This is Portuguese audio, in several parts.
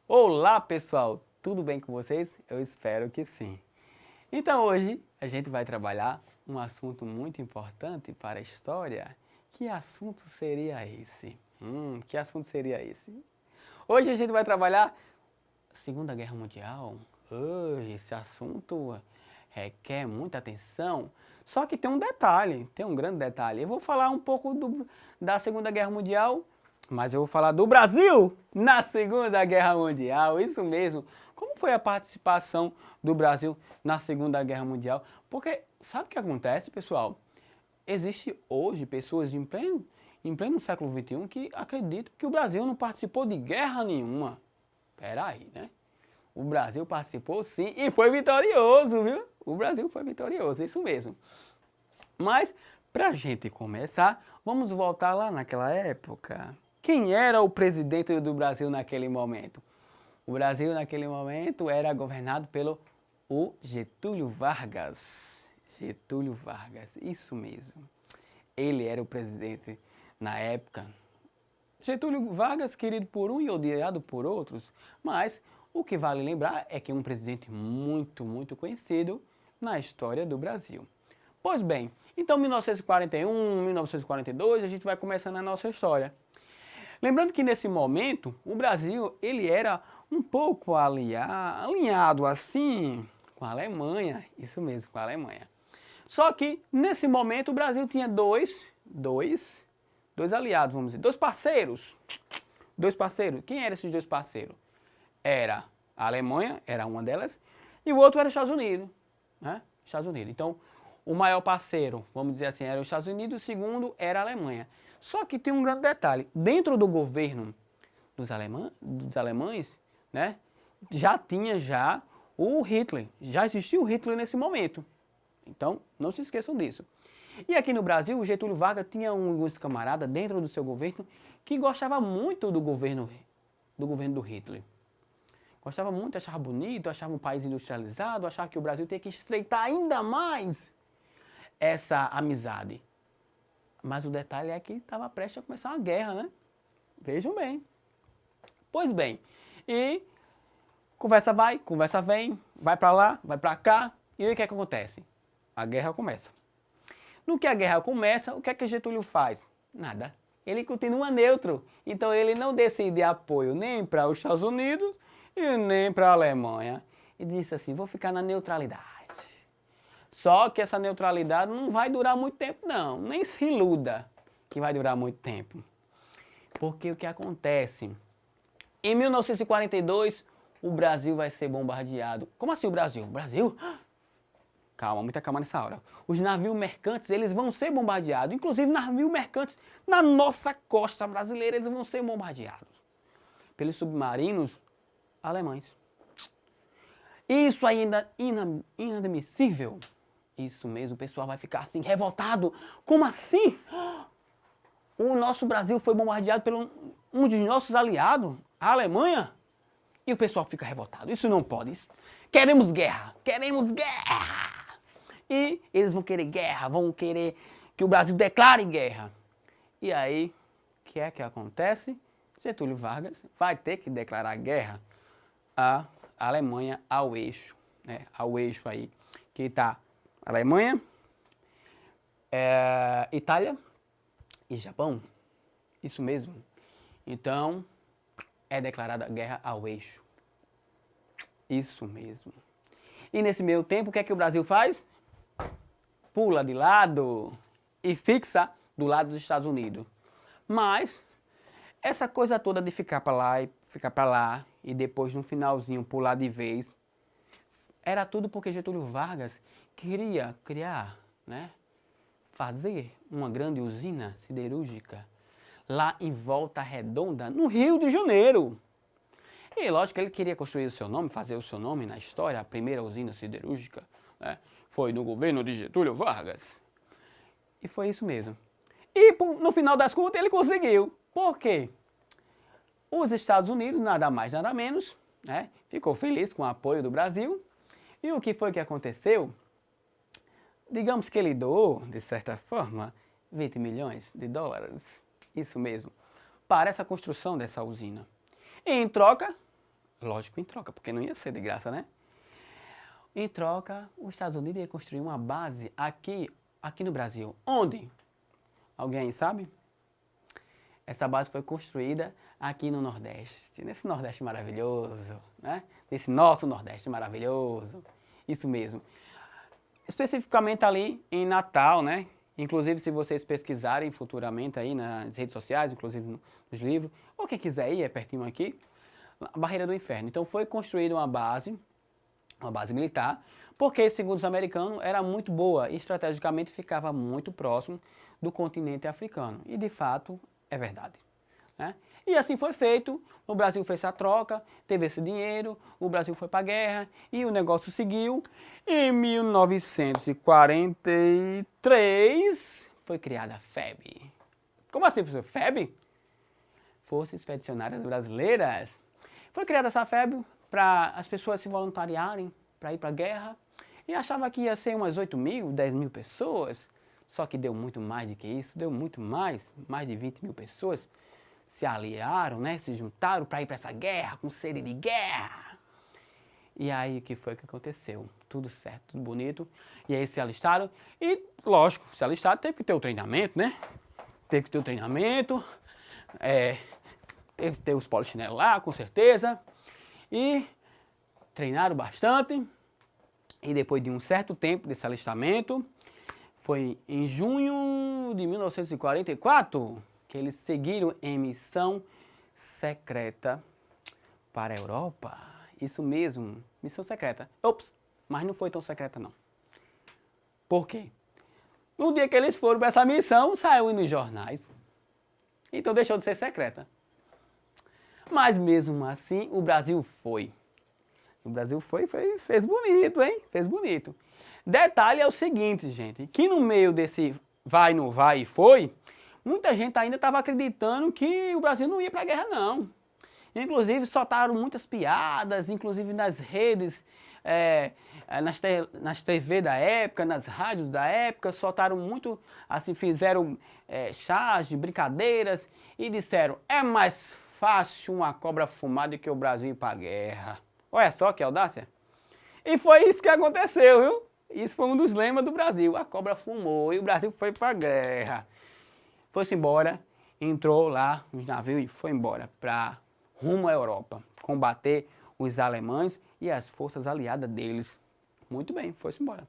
Olá pessoal, tudo bem com vocês? Eu espero que sim. Então hoje a gente vai trabalhar um assunto muito importante para a história. Que assunto seria esse? Que assunto seria esse? Hoje a gente vai trabalhar Segunda Guerra Mundial. Esse assunto requer muita atenção. Só que tem um detalhe, tem um grande detalhe. Eu vou falar um pouco da Segunda Guerra Mundial, mas eu vou falar do Brasil na Segunda Guerra Mundial. Isso mesmo. Como foi a participação do Brasil na Segunda Guerra Mundial? Porque sabe o que acontece, pessoal? Existe hoje pessoas em pleno século XXI que acreditam que o Brasil não participou de guerra nenhuma. Peraí, né? O Brasil participou sim e foi vitorioso, viu? O Brasil foi vitorioso, isso mesmo. Mas, pra gente começar, vamos voltar lá naquela época. Quem era o presidente do Brasil naquele momento? O Brasil naquele momento era governado pelo Getúlio Vargas. Getúlio Vargas, isso mesmo. Ele era o presidente na época. Getúlio Vargas, querido por um e odiado por outros, mas o que vale lembrar é que é um presidente muito conhecido na história do Brasil. Pois bem, então 1941, 1942, a gente vai começando a nossa história. Lembrando que nesse momento, o Brasil ele era um pouco alinhado assim com a Alemanha, isso mesmo, com a Alemanha. Só que nesse momento o Brasil tinha dois aliados, vamos dizer, dois parceiros. Dois parceiros. Quem eram esses dois parceiros? Era a Alemanha, era uma delas, e o outro era os Estados Unidos, né? Estados Unidos. Então, o maior parceiro, vamos dizer assim, era os Estados Unidos, o segundo era a Alemanha. Só que tem um grande detalhe, dentro do governo dos alemães, né, já tinha o Hitler, já existia o Hitler nesse momento. Então, não se esqueçam disso. E aqui no Brasil, o Getúlio Vargas tinha uns camaradas dentro do seu governo que gostava muito do governo do Hitler. Gostava muito, achava bonito, achava um país industrializado, achava que o Brasil tinha que estreitar ainda mais essa amizade. Mas o detalhe é que estava prestes a começar uma guerra, né? Vejam bem. Pois bem, e conversa vai, conversa vem, vai para lá, vai para cá, e aí o que é que acontece? A guerra começa. No que a guerra começa, o que é que Getúlio faz? Nada. Ele continua neutro. Então ele não decide apoio nem para os Estados Unidos e nem para a Alemanha. E disse assim, vou ficar na neutralidade. Só que essa neutralidade não vai durar muito tempo não. Nem se iluda que vai durar muito tempo. Porque o que acontece? Em 1942, o Brasil vai ser bombardeado. Como assim o Brasil? O Brasil? Calma, muita calma nessa hora. Os navios mercantes, eles vão ser bombardeados. Inclusive, navios mercantes na nossa costa brasileira, eles vão ser bombardeados pelos submarinos alemães. Isso ainda inadmissível. Isso mesmo, o pessoal vai ficar assim, revoltado. Como assim? O nosso Brasil foi bombardeado por um dos nossos aliados, a Alemanha? E o pessoal fica revoltado. Isso não pode. Queremos guerra. Queremos guerra. E eles vão querer guerra, vão querer que o Brasil declare guerra. E aí, o que é que acontece? Getúlio Vargas vai ter que declarar guerra à Alemanha, ao eixo, né? Ao eixo aí, que está Alemanha, Itália e Japão. Isso mesmo. Então, é declarada guerra ao eixo. Isso mesmo. E nesse meio tempo, o que é que o Brasil faz? Pula de lado e fixa do lado dos Estados Unidos. Mas essa coisa toda de ficar para lá e ficar para lá e depois no finalzinho pular de vez, era tudo porque Getúlio Vargas queria criar, né, fazer uma grande usina siderúrgica lá em Volta Redonda, no Rio de Janeiro. E lógico que ele queria construir o seu nome, fazer o seu nome na história, a primeira usina siderúrgica, né? Foi no governo de Getúlio Vargas. E foi isso mesmo. E no final das contas ele conseguiu. Por quê? Os Estados Unidos, nada mais nada menos, né, ficou feliz com o apoio do Brasil. E o que foi que aconteceu? Digamos que ele doou, de certa forma, 20 milhões de dólares, isso mesmo, para essa construção dessa usina. E em troca, Lógico, em troca, porque não ia ser de graça, né? Em troca, os Estados Unidos ia construir uma base aqui no Brasil. Onde? Alguém sabe? Essa base foi construída aqui no Nordeste, nesse Nordeste maravilhoso, né? Nesse nosso Nordeste maravilhoso. Isso mesmo. Especificamente ali em Natal, né? Inclusive, se vocês pesquisarem futuramente aí nas redes sociais, inclusive nos livros, ou quem quiser ir, é pertinho aqui, a Barreira do Inferno. Então foi construída uma base militar, porque, segundo os americanos, era muito boa e estrategicamente ficava muito próximo do continente africano. E, de fato, é verdade, né? E assim foi feito, o Brasil fez essa troca, teve esse dinheiro, o Brasil foi para a guerra e o negócio seguiu. Em 1943 foi criada a FEB. Como assim, professor? FEB? Forças Expedicionárias Brasileiras. Foi criada essa FEB para as pessoas se voluntariarem para ir para a guerra e achava que ia ser umas 8 mil, 10 mil pessoas, só que deu muito mais do que isso, deu muito mais de 20 mil pessoas se aliaram, né, se juntaram para ir para essa guerra, com sede de guerra. E aí o que foi que aconteceu? Tudo certo, tudo bonito, e aí se alistaram e, lógico, se alistaram teve que ter o treinamento, né, teve que ter o treinamento, teve que ter os polichinelos lá, com certeza, e treinaram bastante, e depois de um certo tempo desse alistamento, foi em junho de 1944 que eles seguiram em missão secreta para a Europa. Isso mesmo, missão secreta. Ops, mas não foi tão secreta não. Por quê? No dia que eles foram para essa missão, saiu nos jornais. Então deixou de ser secreta. Mas mesmo assim, o Brasil foi. O Brasil fez bonito, hein? Fez bonito. Detalhe é o seguinte, gente, que no meio desse vai, não vai e foi, muita gente ainda estava acreditando que o Brasil não ia para a guerra, não. Inclusive, soltaram muitas piadas, inclusive nas redes, nas TV da época, nas rádios da época, soltaram muito, assim, fizeram charge, brincadeiras e disseram, é mais fácil uma cobra fumar do que o Brasil ir para a guerra. Olha só que audácia. E foi isso que aconteceu, viu? Isso foi um dos lemas do Brasil. A cobra fumou e o Brasil foi para a guerra. Foi-se embora, entrou lá nos navios e foi embora para rumo à Europa, combater os alemães e as forças aliadas deles. Muito bem, foi-se embora.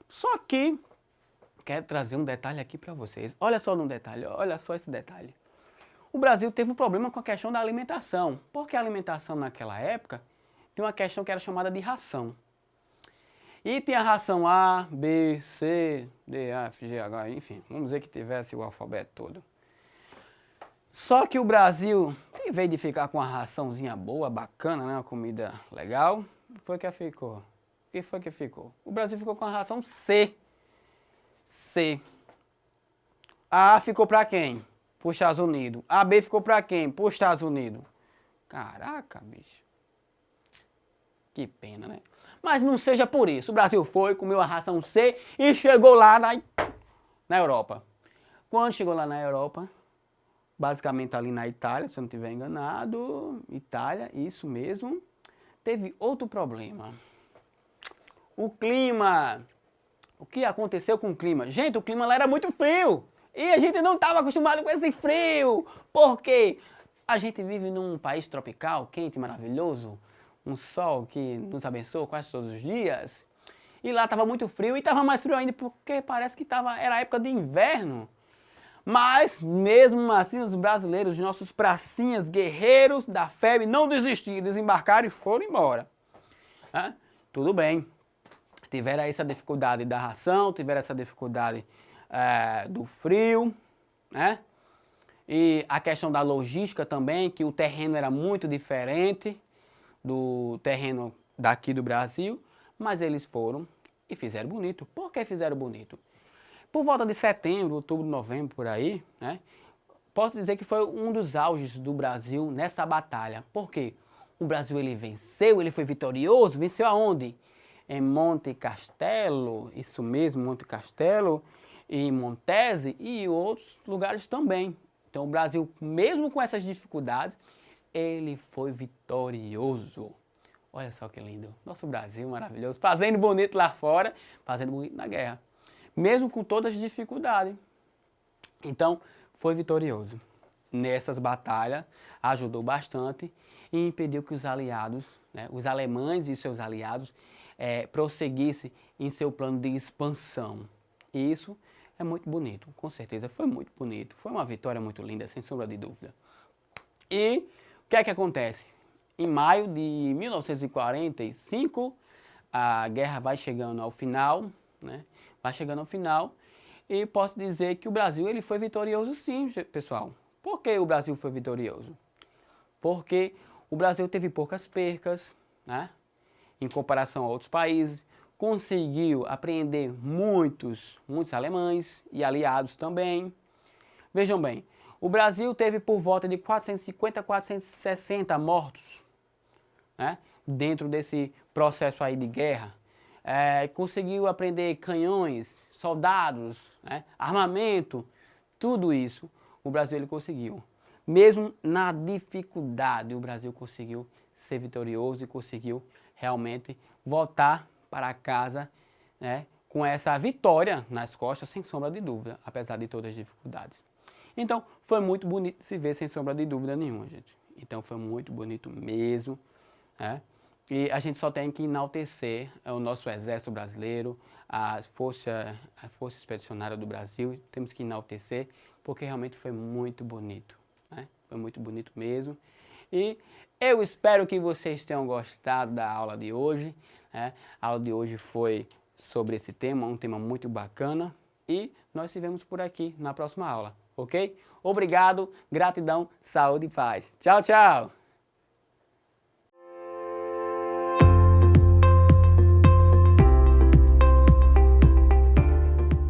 Só que, quero trazer um detalhe aqui para vocês. Olha só no detalhe, olha só esse detalhe. O Brasil teve um problema com a questão da alimentação, porque a alimentação naquela época tinha uma questão que era chamada de ração. E tinha a ração A, B, C, D, E, F, G, H, enfim, vamos dizer que tivesse o alfabeto todo. Só que o Brasil, em vez de ficar com uma raçãozinha boa, bacana, né, uma comida legal, o que foi que ficou? O que foi que ficou? O Brasil ficou com a ração C. C. A ficou para quem? Para os Estados Unidos. A B ficou para quem? Para os Estados Unidos. Caraca, bicho. Que pena, né? Mas não seja por isso. O Brasil foi, comeu a ração C e chegou lá na Europa. Quando chegou lá na Europa, basicamente ali na Itália, se eu não estiver enganado, Itália, isso mesmo, teve outro problema. O clima. O que aconteceu com o clima? Gente, o clima lá era muito frio. E a gente não estava acostumado com esse frio. Por quê? A gente vive num país tropical, quente, maravilhoso. Um sol que nos abençoa quase todos os dias. E lá estava muito frio e estava mais frio ainda porque parece que era época de inverno. Mas, mesmo assim, os brasileiros, os nossos pracinhas guerreiros da FEB não desistiram, desembarcaram e foram embora. Tudo bem. Tiveram essa dificuldade da ração, tiveram essa dificuldade do frio, né? E a questão da logística também, que o terreno era muito diferente do terreno daqui do Brasil, mas eles foram e fizeram bonito. Por que fizeram bonito? Por volta de setembro, outubro, novembro, por aí, né? Posso dizer que foi um dos auges do Brasil nessa batalha. Por quê? O Brasil, ele venceu, ele foi vitorioso. Venceu aonde? Em Monte Castelo, isso mesmo, Monte Castelo, e Montese e outros lugares também. Então o Brasil, mesmo com essas dificuldades, ele foi vitorioso. Olha só que lindo. Nosso Brasil maravilhoso, fazendo bonito lá fora, fazendo bonito na guerra. Mesmo com todas as dificuldades. Então, foi vitorioso. Nessas batalhas, ajudou bastante e impediu que os aliados, né, os alemães e seus aliados, prosseguissem em seu plano de expansão. E isso é muito bonito, com certeza foi muito bonito. Foi uma vitória muito linda, sem sombra de dúvida. E o que é que acontece? Em maio de 1945, a guerra vai chegando ao final, né? Vai chegando ao final, e posso dizer que o Brasil ele foi vitorioso sim, pessoal. Por que o Brasil foi vitorioso? Porque o Brasil teve poucas percas, né? Em comparação a outros países, conseguiu apreender muitos alemães e aliados também. Vejam bem, o Brasil teve por volta de 450 a 460 mortos, né, dentro desse processo aí de guerra. Conseguiu aprender canhões, soldados, né, armamento, tudo isso o Brasil ele conseguiu. Mesmo na dificuldade, o Brasil conseguiu ser vitorioso e conseguiu realmente voltar para casa, né, com essa vitória nas costas, sem sombra de dúvida, apesar de todas as dificuldades. Então, foi muito bonito de se ver, sem sombra de dúvida nenhuma, gente. Então, foi muito bonito mesmo, né? E a gente só tem que enaltecer o nosso exército brasileiro, a Força Expedicionária do Brasil, temos que enaltecer, porque realmente foi muito bonito, né? Foi muito bonito mesmo. E eu espero que vocês tenham gostado da aula de hoje, né? A aula de hoje foi sobre esse tema, um tema muito bacana. E nós nos vemos por aqui na próxima aula, ok? Obrigado, gratidão, saúde e paz. Tchau, tchau!